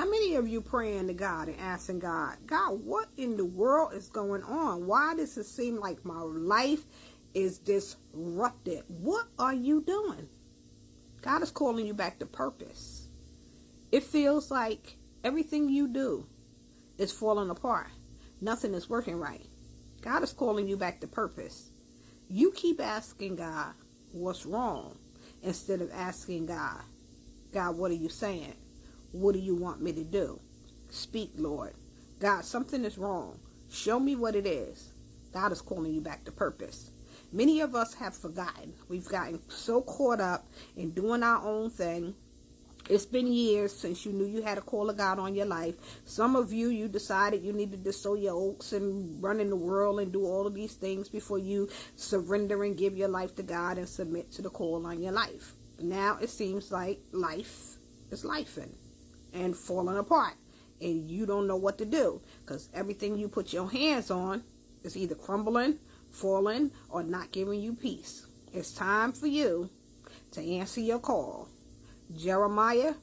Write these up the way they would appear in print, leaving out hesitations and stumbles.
How many of you praying to God and asking God, God, what in the world is going on? Why does it seem like my life is disrupted? What are you doing? God is calling you back to purpose. It feels like everything you do is falling apart. Nothing is working right. God is calling you back to purpose. You keep asking God what's wrong instead of asking God, God, what are you saying? What do you want me to do? Speak, Lord. God, something is wrong. Show me what it is. God is calling you back to purpose. Many of us have forgotten. We've gotten so caught up in doing our own thing. It's been years since you knew you had a call of God on your life. Some of you, you decided you needed to sow your oats and run in the world and do all of these things before you surrender and give your life to God and submit to the call on your life. Now it seems like life is lifing and falling apart, and you don't know what to do because everything you put your hands on is either crumbling, falling, or not giving you peace. It's time for you to answer your call. Jeremiah,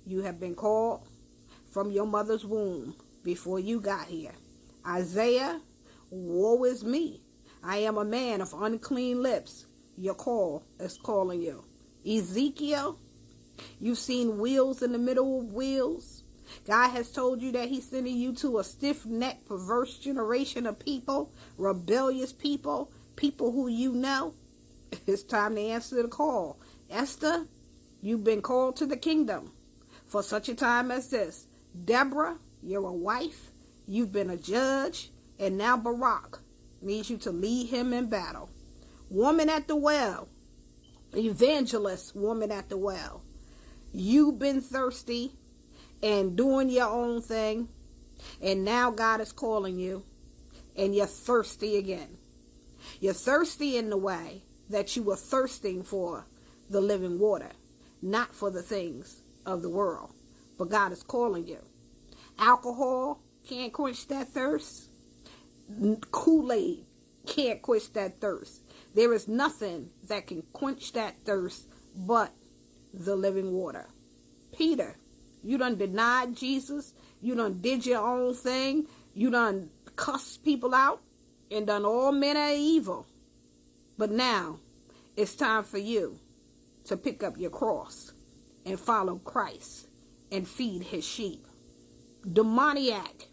you have been called from your mother's womb before you got here. Isaiah, woe is me. I am a man of unclean lips. Your call is calling you. Ezekiel, you've seen wheels in the middle of wheels. God has told you that he's sending you to a stiff-necked, perverse generation of people, rebellious people, people who you know. It's time to answer the call. Esther, you've been called to the kingdom for such a time as this. Deborah, you're a wife. You've been a judge. And now Barak needs you to lead him in battle. Woman at the well, evangelist, woman at the well. You've been thirsty and doing your own thing, and now God is calling you, and you're thirsty again. You're thirsty in the way that you were thirsting for the living water, not for the things of the world, but God is calling you. Alcohol can't quench that thirst. Kool-Aid can't quench that thirst. There is nothing that can quench that thirst but the living water. Peter, you done denied Jesus. You done did your own thing. You done cussed people out and done all manner of evil. But now it's time for you to pick up your cross and follow Christ and feed his sheep. Demoniac,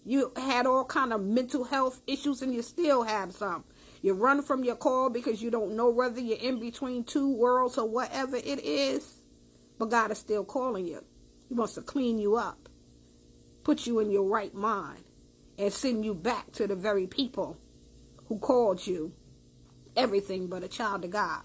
you had all kind of mental health issues and you still have some. You run from your call because you don't know whether you're in between two worlds or whatever it is. But God is still calling you. He wants to clean you up, put you in your right mind, and send you back to the very people who called you everything but a child of God.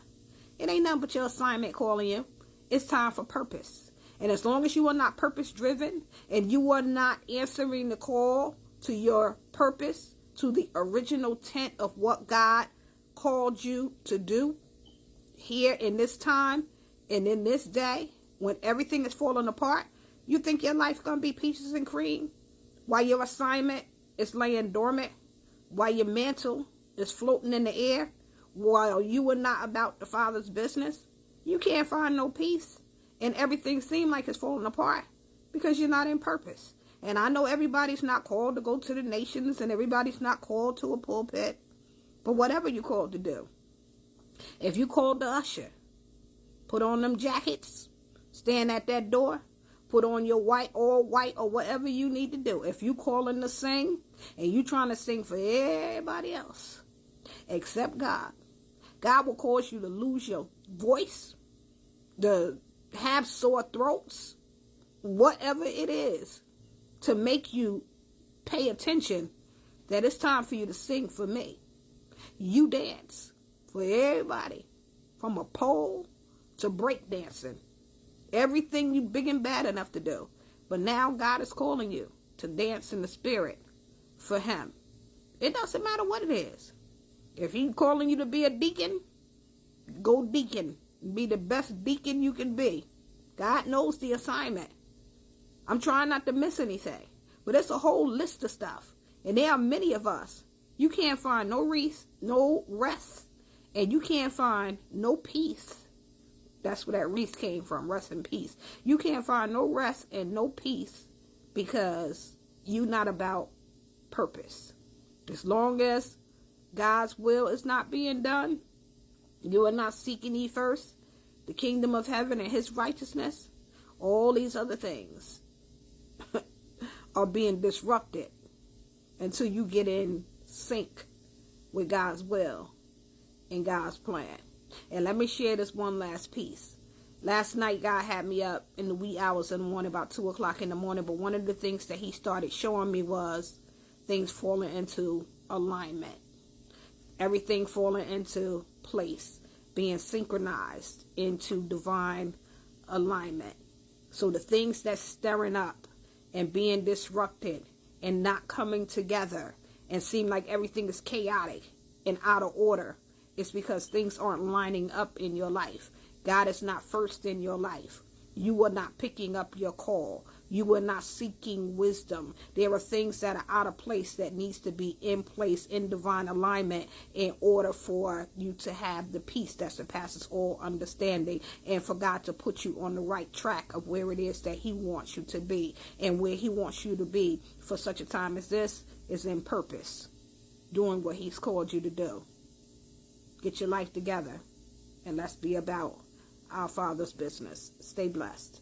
It ain't nothing but your assignment calling you. It's time for purpose. And as long as you are not purpose driven and you are not answering the call to your purpose, to the original intent of what God called you to do here in this time and in this day, when everything is falling apart, you think your life's going to be peaches and cream while your assignment is laying dormant, while your mantle is floating in the air, while you are not about the Father's business? You can't find no peace, and everything seems like it's falling apart because you're not in purpose. And I know everybody's not called to go to the nations, and everybody's not called to a pulpit, but whatever you're called to do. If you called to usher, put on them jackets, stand at that door, put on your white or whatever you need to do. If you calling to sing and you trying to sing for everybody else except God, God will cause you to lose your voice, to have sore throats, whatever it is, to make you pay attention that it's time for you to sing for me. You dance for everybody, from a pole to break dancing. Everything you big and bad enough to do. But now God is calling you to dance in the spirit for him. It doesn't matter what it is. If he's calling you to be a deacon, go deacon. Be the best deacon you can be. God knows the assignment. I'm trying not to miss anything. But it's a whole list of stuff. And there are many of us. You can't find no rest. And you can't find no peace. That's where that wreath came from, rest and peace. You can't find no rest and no peace because you're not about purpose. As long as God's will is not being done, you are not seeking ye first the kingdom of heaven and his righteousness, all these other things are being disrupted until you get in sync with God's will and God's plan. And let me share this one last piece. Last night, God had me up in the wee hours of the morning, about 2 o'clock in the morning. But one of the things that he started showing me was things falling into alignment. Everything falling into place, being synchronized into divine alignment. So the things that's stirring up and being disrupted and not coming together and seem like everything is chaotic and out of order, it's because things aren't lining up in your life. God is not first in your life. You are not picking up your call. You are not seeking wisdom. There are things that are out of place that needs to be in place in divine alignment in order for you to have the peace that surpasses all understanding, and for God to put you on the right track of where it is that he wants you to be. And where he wants you to be for such a time as this is in purpose, doing what he's called you to do. Get your life together and let's be about our Father's business. Stay blessed.